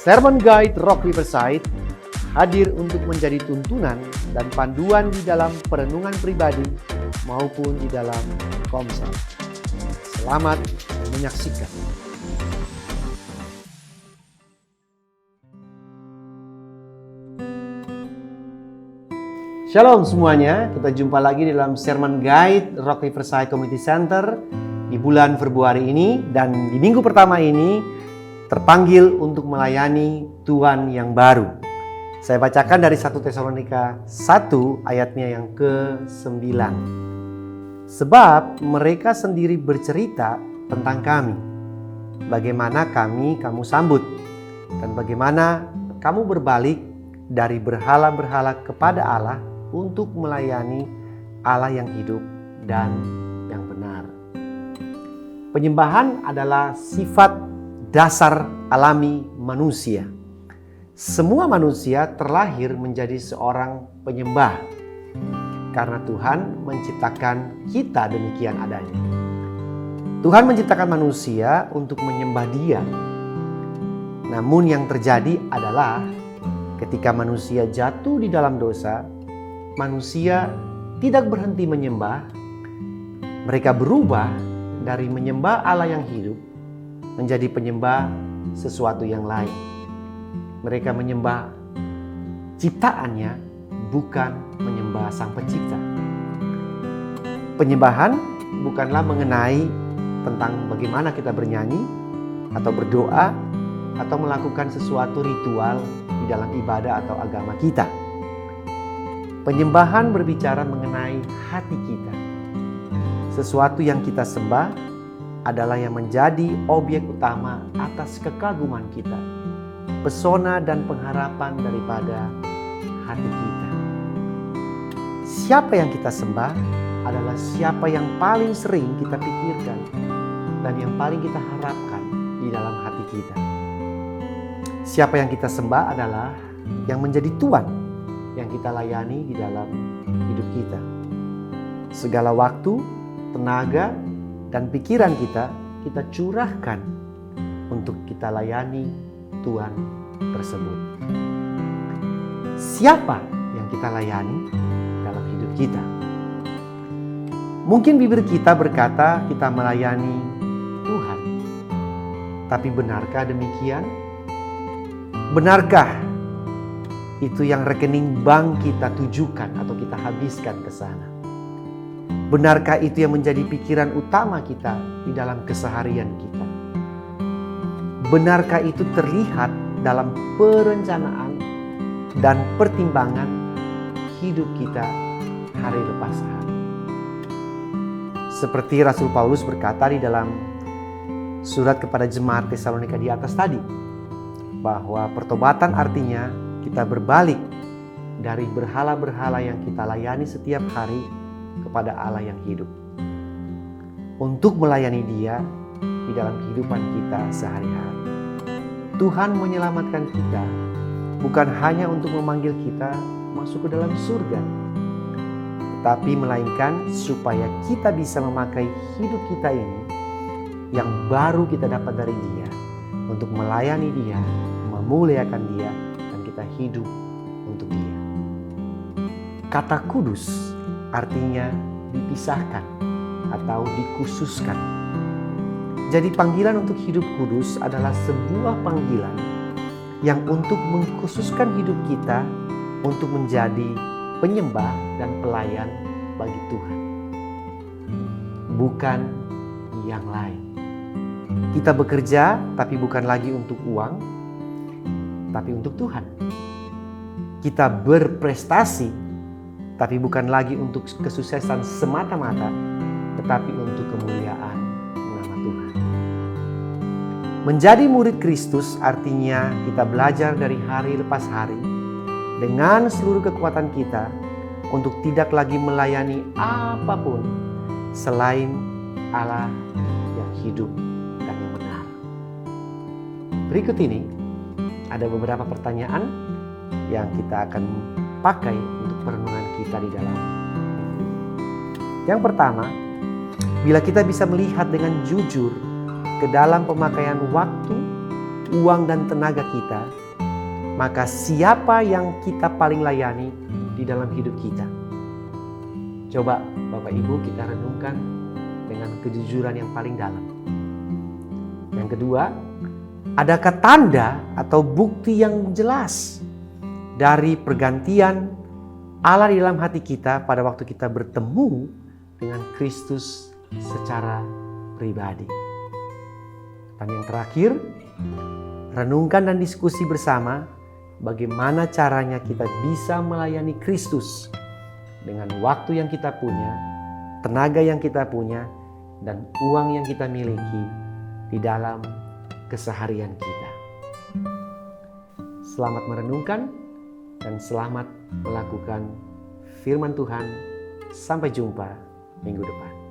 Sermon Guide Rock Riverside hadir untuk menjadi tuntunan dan panduan di dalam perenungan pribadi maupun di dalam komsel. Selamat menyaksikan. Shalom semuanya, kita jumpa lagi dalam Sermon Guide Rock Riverside Community Center di bulan Februari ini, dan di minggu pertama ini terpanggil untuk melayani Tuhan yang baru. Saya bacakan dari 1 Tesalonika 1 ayatnya yang ke-9. Sebab mereka sendiri bercerita tentang kami, bagaimana kamu sambut, dan bagaimana kamu berbalik dari berhala-berhala kepada Allah untuk melayani Allah yang hidup dan yang benar. Penyembahan adalah sifat dasar alami manusia. Semua manusia terlahir menjadi seorang penyembah karena Tuhan menciptakan kita demikian adanya. Tuhan menciptakan manusia untuk menyembah Dia. Namun yang terjadi adalah ketika manusia jatuh di dalam dosa, manusia tidak berhenti menyembah. Mereka berubah dari menyembah Allah yang hidup menjadi penyembah sesuatu yang lain. Mereka menyembah ciptaannya, bukan menyembah Sang Pencipta. Penyembahan bukanlah mengenai tentang bagaimana kita bernyanyi atau berdoa atau melakukan sesuatu ritual di dalam ibadah atau agama kita. Penyembahan berbicara mengenai hati kita. Sesuatu yang kita sembah adalah yang menjadi objek utama atas kekaguman kita, pesona dan pengharapan daripada hati kita. Siapa yang kita sembah adalah siapa yang paling sering kita pikirkan dan yang paling kita harapkan di dalam hati kita. Siapa yang kita sembah adalah yang menjadi Tuhan yang kita layani di dalam hidup kita. Segala waktu, tenaga, dan pikiran kita curahkan untuk kita layani Tuhan tersebut. Siapa yang kita layani dalam hidup kita? Mungkin bibir kita berkata kita melayani Tuhan. Tapi benarkah demikian? Benarkah itu yang rekening bank kita tujukan atau kita habiskan ke sana? Benarkah itu yang menjadi pikiran utama kita di dalam keseharian kita? Benarkah itu terlihat dalam perencanaan dan pertimbangan hidup kita hari lepas hari? Seperti Rasul Paulus berkata di dalam surat kepada jemaat Tesalonika di atas tadi, bahwa pertobatan artinya kita berbalik dari berhala-berhala yang kita layani setiap hari kepada Allah yang hidup, untuk melayani Dia di dalam kehidupan kita sehari-hari. Tuhan menyelamatkan kita bukan hanya untuk memanggil kita masuk ke dalam surga, tetapi melainkan supaya kita bisa memakai hidup kita ini yang baru kita dapat dari Dia untuk melayani Dia, memuliakan Dia, dan kita hidup untuk Dia. Kata kudus artinya dipisahkan atau dikhususkan. Jadi panggilan untuk hidup kudus adalah sebuah panggilan yang untuk mengkhususkan hidup kita untuk menjadi penyembah dan pelayan bagi Tuhan, bukan yang lain. Kita bekerja tapi bukan lagi untuk uang, tapi untuk Tuhan. Kita berprestasi tapi bukan lagi untuk kesuksesan semata-mata, tetapi untuk kemuliaan nama Tuhan. Menjadi murid Kristus artinya kita belajar dari hari lepas hari dengan seluruh kekuatan kita untuk tidak lagi melayani apapun selain Allah yang hidup dan yang benar. Berikut ini ada beberapa pertanyaan yang kita akan pakai untuk perenungan kita di dalam. Yang pertama, bila kita bisa melihat dengan jujur ke dalam pemakaian waktu uang dan tenaga kita, maka siapa yang kita paling layani di dalam hidup kita? Coba Bapak Ibu kita renungkan dengan kejujuran yang paling dalam. Yang kedua, adakah tanda atau bukti yang jelas dari pergantian Allah di dalam hati kita pada waktu kita bertemu dengan Kristus secara pribadi? Dan yang terakhir, renungkan dan diskusi bersama bagaimana caranya kita bisa melayani Kristus dengan waktu yang kita punya, tenaga yang kita punya, dan uang yang kita miliki di dalam keseharian kita. Selamat merenungkan dan selamat melakukan firman Tuhan. Sampai jumpa minggu depan.